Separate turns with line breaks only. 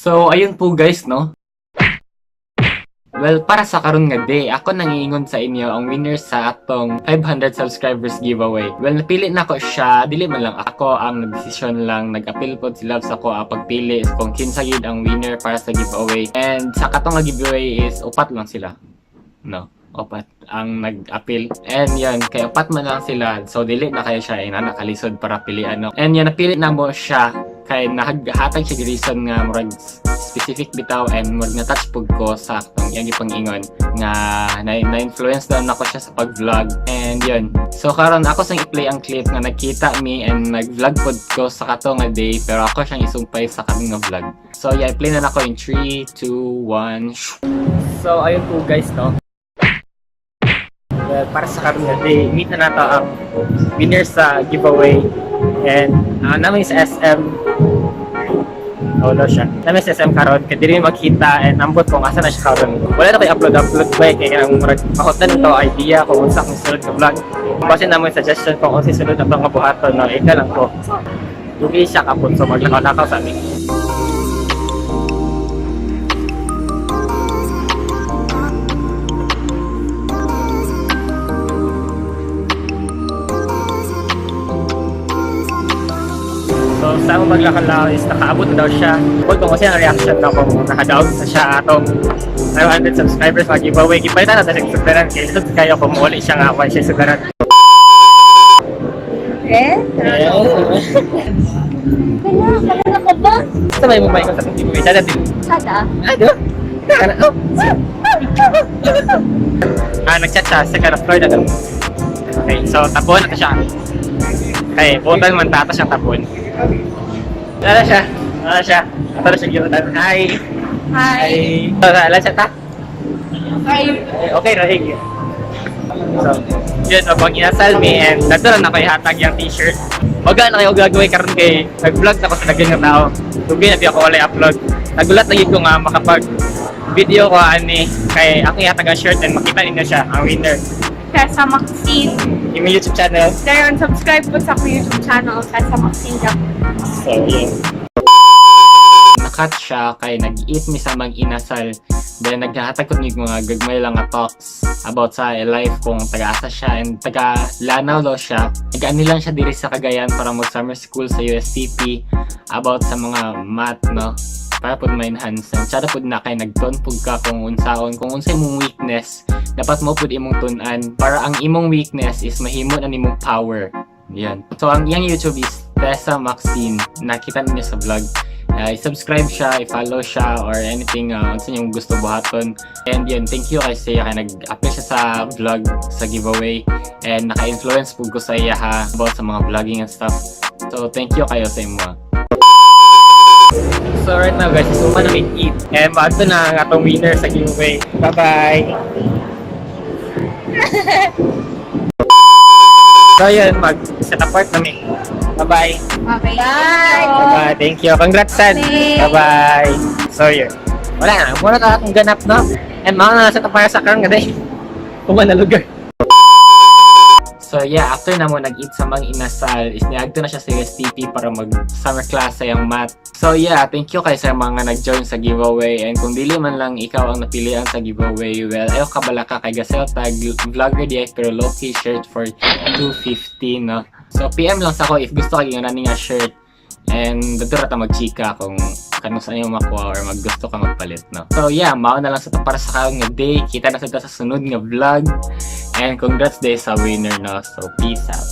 So, ayun po guys, no? Well, para sa karon nga day, ako nangiingon sa inyo ang winner sa atong 500 subscribers giveaway. Well, napili na ko siya, dili man lang ako ang nagdesisyon lang, nag-appeal po si Loves ako pagpili kung kinsa gid ang winner para sa giveaway. And sa katong nga giveaway is upat lang sila. No, upat ang nag-appeal. And yan, kay upat man lang sila. So, dili na kayo siya nakalisod para pilian. No? And yan, napili na mo siya kay naghatag siya reason nga murag specific bitaw and murag na-touch pug ko sa akong iyang gipangingon nga na-influence daw nako siya sa pag-vlog. And yun, so karon ako sang i-play ang clip nga nakita me and nag-vlog pod ko sa kato nga day pero ako siyang isumpay sa kaning nga vlog. So yeah, i-play na nako in 3, 2, 1. So ayun po guys, no. Well, para sa karon nga day, meet na nato ang winner sa giveaway. And namin sa SM wala siya. Namin sa SM karon kaya dili magkita and ambot kung asa na siya karon. Wala na koy upload ba kaya ang murag makotan ito idea kung unsa kung sunod nga vlog. Base naman suggestion kung unsa sunod ang mga buhaton no ika lang ko. Dugi siya kapon so maglakaw-lakaw sa amin. So sa akong paglakalaw is nakaabot na daw siya. Huwag kung kasi ang reaction na kung nakadaog na siya atong 500 subscribers mag giveaway. Kipalitan natin sa sugdaran. Kaya ito kayo kung muli siya nga kung siya sugdaran.
Kaya ka ba?
Basta may mumay ko sa itong giveaway. Sada din.
Sada?
Ano? Nag-chat siya sa kind of Florida daw. Okay, so tapon na siya. Okay, putan man tata siyang tapon. Wala siya. Wala siya. Ito na siya ginutan. Hi!
Hi!
So, wala siya ta?
Hi!
Okay, rahig. So, yun, abang inasal me and nato na ako ihatag yung t-shirt. Huwag na kayo gagawin karon kay nag-vlog na ako sa dagang nga tao. Tugi na di ako wala upload. Nagulat lagi ko nga makapag video ko ani kay ako ihatag ang shirt and makita ninyo siya, ang winner.
Tessa Maxine.
Yung YouTube channel.
Kaya subscribe po sa aking YouTube channel, Tessa Maxine.
So, yun. Nakat siya kay nag-eat mi sa mga inasal. Then naghahatag ko mga gagmay lang nga talks about sa life kung taga-asa siya and taga-Lanao daw siya. Nag-ani lang siya diri sa Cagayan para mag-summer school sa USTP about sa mga math, no? Para po ma-enhance. Tsada po na kay nagtonpog ka kung unsaon, kung unsay imong weakness, dapat mo po imong tunan para ang imong weakness is mahimo na nimong power. Yan. So ang iyang YouTube is Tessa Maxine. Nakita niyo sa vlog. I-subscribe siya, i-follow siya, or anything unsa niyong gusto buhaton. And yan, thank you kay Sia kay nag-apply siya sa vlog, sa giveaway. And naka-influence po ko sa iya about sa mga vlogging and stuff. So thank you kayo sa imo. So right now guys, suma na mag-eat. And bago na ang atong winner sa giveaway. Bye-bye! So yun, mag-set apart namin. Bye-bye!
Okay. Bye!
Bye-bye! Thank you! Congrats, Sad! Bye-bye! So yun. Wala na. Muna na akong ganap, no? And mga nasa tapaya sa karang gaday. Kuma na lugar. So yeah, after na mo nag-eat sa mga inasal, is niagto na siya sa USTP para mag-summer class sa yung math. So yeah, thank you kay sa mga nag-join sa giveaway. And kung dili man lang ikaw ang napilian sa giveaway, well, ayaw kabala ka kay Gasel tag vlogger di pero low-key shirt for $250, no? So PM lang sa ako if gusto kayo nga nga shirt. And dito rata mag-chika kung kano saan yung makuha or maggusto ka magpalit, no? So yeah, mao na lang sa to para sa kaong nga day. Kita na sa sunod nga vlog. And congrats day sa winner, no? So peace out.